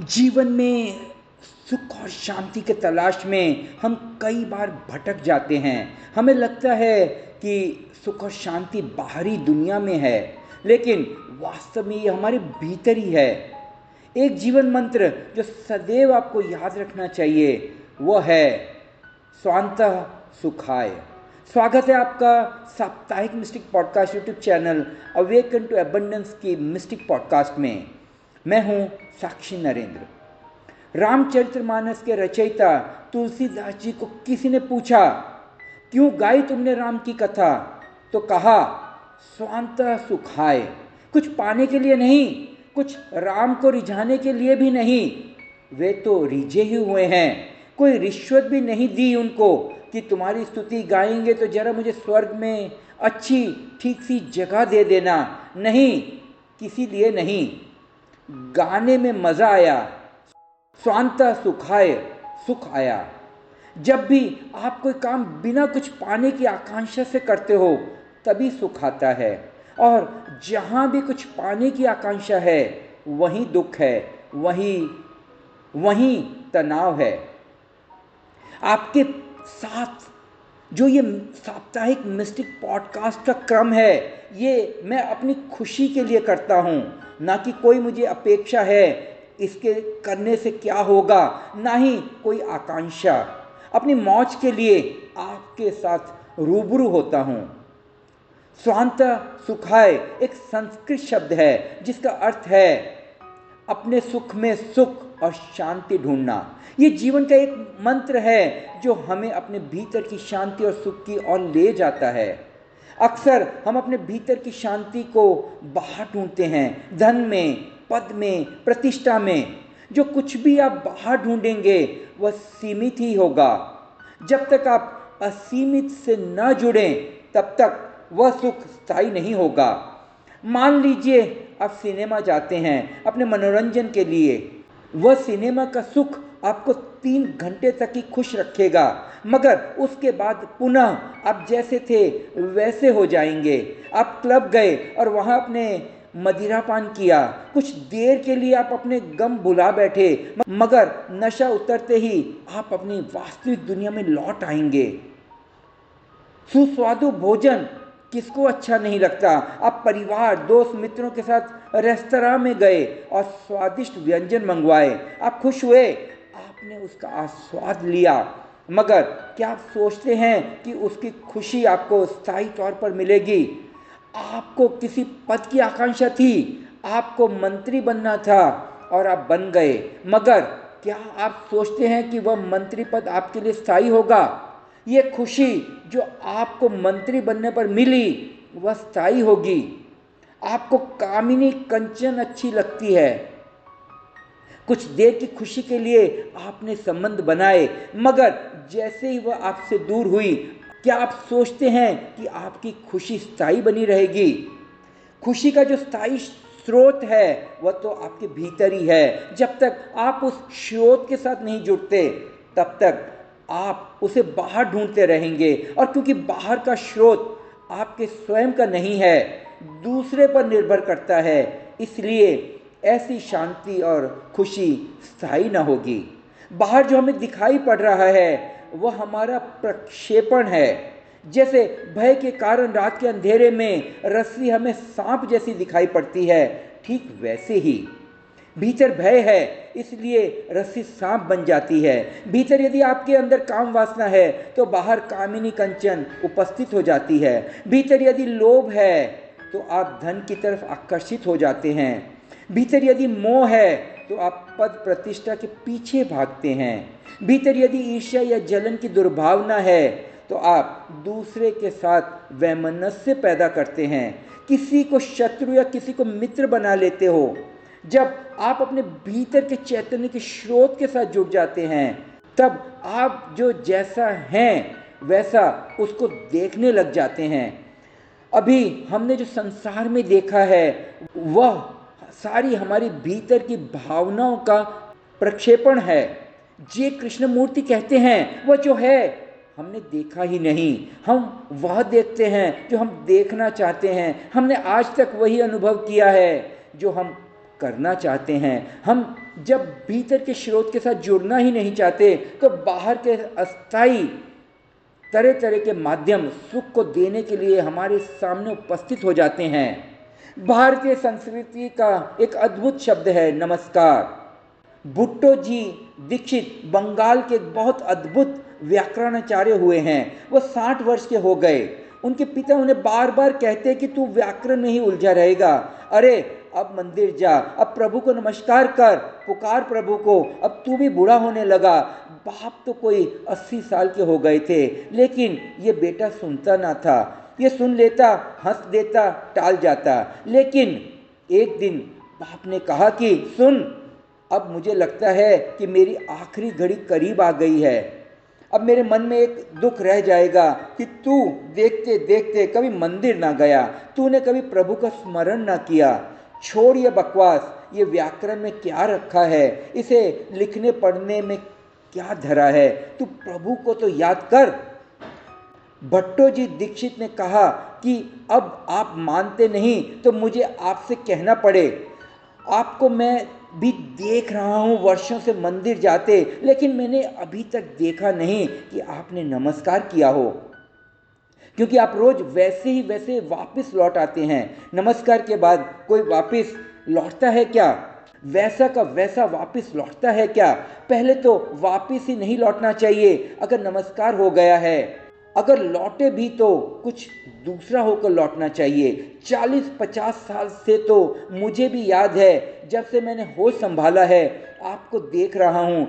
जीवन में सुख और शांति के तलाश में हम कई बार भटक जाते हैं। हमें लगता है कि सुख और शांति बाहरी दुनिया में है, लेकिन वास्तव में ये हमारे भीतर ही है। एक जीवन मंत्र जो सदैव आपको याद रखना चाहिए वो है स्वांतः सुखाय। स्वागत है आपका साप्ताहिक mystic podcast YouTube channel awaken to abundance की मिस्टिक पॉडकास्ट में। मैं हूं साक्षी नरेंद्र। रामचरितमानस के रचयिता तुलसीदास जी को किसी ने पूछा, क्यों गाई तुमने राम की कथा? तो कहा, स्वांतः सुखाय। कुछ पाने के लिए नहीं, कुछ राम को रिझाने के लिए भी नहीं। वे तो रिझे ही हुए हैं। कोई रिश्वत भी नहीं दी उनको कि तुम्हारी स्तुति गाएंगे तो जरा मुझे स्वर्ग में अच्छी ठीक सी जगह दे देना। नहीं, किसी लिए नहीं। गाने में मजा आया, स्वांतः सुखाय, सुख आया। जब भी आप कोई काम बिना कुछ पाने की आकांक्षा से करते हो तभी सुख आता है, और जहाँ भी कुछ पाने की आकांक्षा है वहीं दुख है, वहीं तनाव है। आपके साथ जो ये साप्ताहिक मिस्टिक पॉडकास्ट का क्रम है, ये मैं अपनी खुशी के लिए करता हूँ, ना कि कोई मुझे अपेक्षा है इसके करने से क्या होगा, ना ही कोई आकांक्षा। अपनी मौज के लिए आपके साथ रूबरू होता हूँ। स्वांतः सुखाय एक संस्कृत शब्द है जिसका अर्थ है अपने सुख में सुख और शांति ढूंढना। ये जीवन का एक मंत्र है जो हमें अपने भीतर की शांति और सुख की ओर ले जाता है। अक्सर हम अपने भीतर की शांति को बाहर ढूंढते हैं, धन में, पद में, प्रतिष्ठा में। जो कुछ भी आप बाहर ढूंढेंगे वह सीमित ही होगा। जब तक आप असीमित से न जुड़ें तब तक वह सुख स्थायी नहीं होगा। मान लीजिए आप सिनेमा जाते हैं अपने मनोरंजन के लिए। वह सिनेमा का सुख आपको 3 घंटे तक ही खुश रखेगा, मगर उसके बाद पुनः आप जैसे थे वैसे हो जाएंगे। आप क्लब गए और वहाँ अपने मदिरापान किया, कुछ देर के लिए आप अपने गम भुला बैठे, मगर नशा उतरते ही आप अपनी वास्तविक दुनिया में लौट आएंगे। सुस्वादु भोजन किसको अच्छा नहीं लगता? आप परिवार, दोस्त, मित्रों के साथ रेस्तरां में गए और स्वादिष्ट व्यंजन मंगवाए। आप खुश हुए, आपने उसका आस्वाद लिया, मगर क्या आप सोचते हैं कि उसकी खुशी आपको स्थायी तौर पर मिलेगी? आपको किसी पद की आकांक्षा थी, आपको मंत्री बनना था और आप बन गए, मगर क्या आप सोचते हैं कि वह मंत्री पद आपके लिए स्थायी होगा? ये खुशी जो आपको मंत्री बनने पर मिली वह स्थायी होगी। आपको कामिनी कंचन अच्छी लगती है, कुछ देर की खुशी के लिए आपने संबंध बनाए, मगर जैसे ही वह आपसे दूर हुई, क्या आप सोचते हैं कि आपकी खुशी स्थायी बनी रहेगी? खुशी का जो स्थायी स्रोत है वह तो आपके भीतर ही है। जब तक आप उस स्रोत के साथ नहीं जुड़ते तब तक आप उसे बाहर ढूंढते रहेंगे, और क्योंकि बाहर का स्रोत आपके स्वयं का नहीं है, दूसरे पर निर्भर करता है, इसलिए ऐसी शांति और खुशी स्थायी न होगी। बाहर जो हमें दिखाई पड़ रहा है वह हमारा प्रक्षेपण है। जैसे भय के कारण रात के अंधेरे में रस्सी हमें सांप जैसी दिखाई पड़ती है, ठीक वैसे ही भीतर भय है इसलिए रस्सी सांप बन जाती है। भीतर यदि आपके अंदर काम वासना है तो बाहर कामिनी कंचन उपस्थित हो जाती है। भीतर यदि लोभ है तो आप धन की तरफ आकर्षित हो जाते हैं। भीतर यदि मोह है तो आप पद प्रतिष्ठा के पीछे भागते हैं। भीतर यदि ईर्ष्या या जलन की दुर्भावना है तो आप दूसरे के साथ वैमनस्य पैदा करते हैं, किसी को शत्रु या किसी को मित्र बना लेते हो। जब आप अपने भीतर के चैतन्य के स्रोत के साथ जुड़ जाते हैं तब आप जो जैसा हैं वैसा उसको देखने लग जाते हैं। अभी हमने जो संसार में देखा है वह सारी हमारी भीतर की भावनाओं का प्रक्षेपण है। जे कृष्णमूर्ति कहते हैं वह जो है हमने देखा ही नहीं, हम वह देखते हैं जो हम देखना चाहते हैं। हमने आज तक वही अनुभव किया है जो हम करना चाहते हैं। हम जब भीतर के स्रोत के साथ जुड़ना ही नहीं चाहते तो बाहर के अस्थाई तरह तरह के माध्यम सुख को देने के लिए हमारे सामने उपस्थित हो जाते हैं। भारतीय संस्कृति का एक अद्भुत शब्द है नमस्कार। बुट्टो जी दीक्षित बंगाल के बहुत अद्भुत व्याकरणाचार्य हुए हैं। वो 60 वर्ष के हो गए। उनके पिता उन्हें बार बार कहते कि तू व्याकरण में ही उलझा रहेगा, अरे अब मंदिर जा, अब प्रभु को नमस्कार कर, पुकार प्रभु को, अब तू भी बूढ़ा होने लगा। बाप तो कोई 80 साल के हो गए थे, लेकिन ये बेटा सुनता ना था। ये सुन लेता, हंस देता, टाल जाता। लेकिन एक दिन बाप ने कहा कि सुन, अब मुझे लगता है कि मेरी आखिरी घड़ी करीब आ गई है। अब मेरे मन में एक दुख रह जाएगा कि तू देखते देखते कभी मंदिर ना गया, तूने कभी प्रभु का स्मरण ना किया। छोड़ ये बकवास, ये व्याकरण में क्या रखा है, इसे लिखने पढ़ने में क्या धरा है, तू प्रभु को तो याद कर। भट्टो जी दीक्षित ने कहा कि अब आप मानते नहीं तो मुझे आपसे कहना पड़े। आपको मैं भी देख रहा हूँ वर्षों से मंदिर जाते, लेकिन मैंने अभी तक देखा नहीं कि आपने नमस्कार किया हो, क्योंकि आप रोज वैसे ही वैसे वापस लौट आते हैं। नमस्कार के बाद कोई वापस लौटता है क्या? वैसा का वैसा वापस लौटता है क्या? पहले तो वापस ही नहीं लौटना चाहिए अगर नमस्कार हो गया है। अगर लौटे भी तो कुछ दूसरा होकर लौटना चाहिए। 40-50 साल से तो मुझे भी याद है, जब से मैंने होश संभाला है आपको देख रहा हूँ।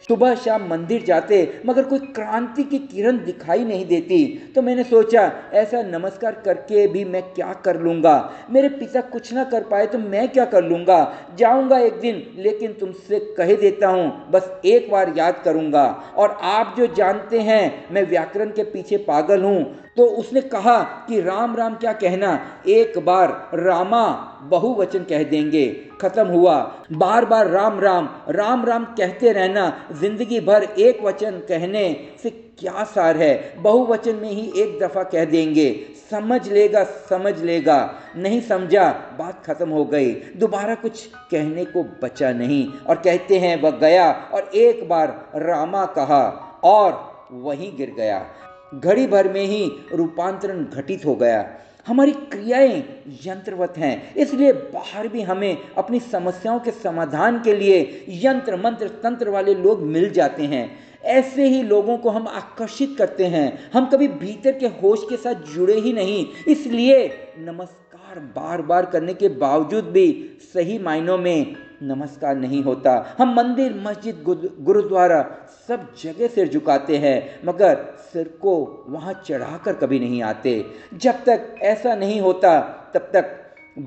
सुबह शाम मंदिर जाते मगर कोई क्रांति की किरण दिखाई नहीं देती। तो मैंने सोचा ऐसा नमस्कार करके भी मैं क्या कर लूँगा। मेरे पिता कुछ ना कर पाए तो मैं क्या कर लूँगा। जाऊँगा एक दिन, लेकिन तुमसे कह देता हूँ बस एक बार याद करूँगा। और आप जो जानते हैं मैं व्याकरण के पीछे पागल हूँ। तो उसने कहा कि राम राम क्या कहना, एक बार रामा बहुवचन कह देंगे, खत्म हुआ। बार बार राम राम राम राम कहते रहना, जिंदगी भर एक वचन कहने से क्या सार है। बहुवचन में ही एक दफा कह देंगे, समझ लेगा समझ लेगा, नहीं समझा बात खत्म हो गई, दोबारा कुछ कहने को बचा नहीं। और कहते हैं वह गया और एक बार रामा कहा और वहीं गिर गया। घड़ी भर में ही रूपांतरण घटित हो गया। हमारी क्रियाएं यंत्रवत हैं, इसलिए बाहर भी हमें अपनी समस्याओं के समाधान के लिए यंत्र मंत्र तंत्र वाले लोग मिल जाते हैं। ऐसे ही लोगों को हम आकर्षित करते हैं। हम कभी भीतर के होश के साथ जुड़े ही नहीं, इसलिए नमस्कार बार बार करने के बावजूद भी सही मायनों में नमस्कार नहीं होता। हम मंदिर मस्जिद गुरुद्वारा सब जगह सिर झुकाते हैं, मगर सिर को वहाँ चढ़ाकर कभी नहीं आते। जब तक ऐसा नहीं होता तब तक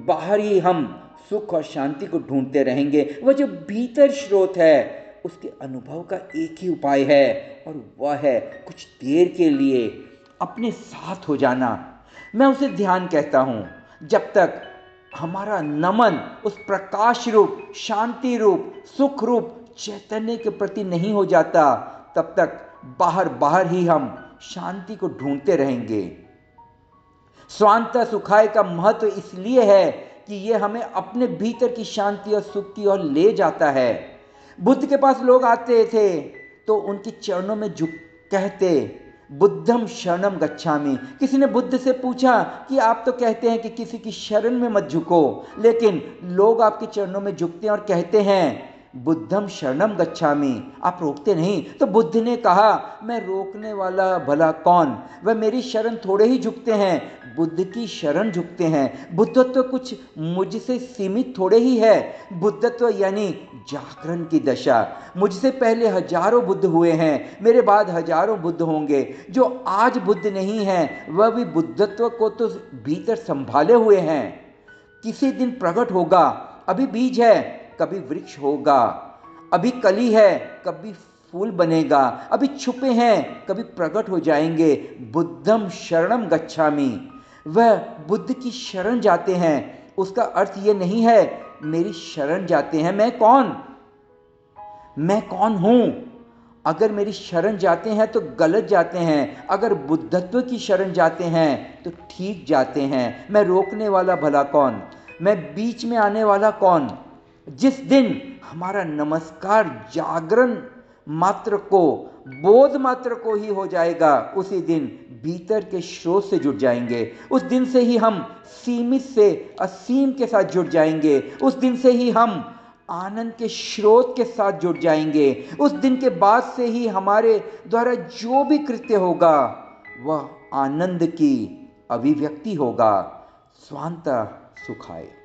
बाहर ही हम सुख और शांति को ढूंढते रहेंगे। वह जो भीतर स्रोत है उसके अनुभव का एक ही उपाय है, और वह है कुछ देर के लिए अपने साथ हो जाना। मैं उसे ध्यान कहता हूँ। जब तक हमारा नमन उस प्रकाश रूप, शांति रूप, सुख रूप चैतन्य के प्रति नहीं हो जाता, तब तक बाहर बाहर ही हम शांति को ढूंढते रहेंगे। स्वांतः सुखाय का महत्व इसलिए है कि यह हमें अपने भीतर की शांति और सुख की ओर ले जाता है। बुद्ध के पास लोग आते थे तो उनके चरणों में झुक कहते, बुद्धम शरणम गच्छामि। किसी ने बुद्ध से पूछा कि आप तो कहते हैं कि किसी की शरण में मत झुको, लेकिन लोग आपके चरणों में झुकते हैं और कहते हैं बुद्धम शरणम गच्छामि, आप रोकते नहीं। तो बुद्ध ने कहा, मैं रोकने वाला भला कौन, वह मेरी शरण थोड़े ही झुकते हैं, बुद्ध की शरण झुकते हैं। बुद्धत्व कुछ मुझसे सीमित थोड़े ही है। बुद्धत्व यानी जागरण की दशा। मुझसे पहले हजारों बुद्ध हुए हैं, मेरे बाद हजारों बुद्ध होंगे। जो आज बुद्ध नहीं है वह भी बुद्धत्व को तो भीतर संभाले हुए हैं। किसी दिन प्रकट होगा। अभी बीज है, कभी वृक्ष होगा। अभी कली है, कभी फूल बनेगा। अभी छुपे हैं, कभी प्रकट हो जाएंगे। बुद्धम शरणम गच्छामि। वह बुद्ध की शरण जाते हैं। उसका अर्थ ये नहीं है मेरी शरण जाते हैं। मैं कौन हूं? अगर मेरी शरण जाते हैं तो गलत जाते हैं, अगर बुद्धत्व की शरण जाते हैं तो ठीक जाते हैं। मैं रोकने वाला भला कौन, मैं बीच में आने वाला कौन? जिस दिन हमारा नमस्कार जागरण मात्र को, बोध मात्र को ही हो जाएगा, उसी दिन भीतर के स्रोत से जुड़ जाएंगे। उस दिन से ही हम सीमित से असीम के साथ जुड़ जाएंगे। उस दिन से ही हम आनंद के स्रोत के साथ जुड़ जाएंगे। उस दिन के बाद से ही हमारे द्वारा जो भी कृत्य होगा वह आनंद की अभिव्यक्ति होगा। स्वांतः सुखाय।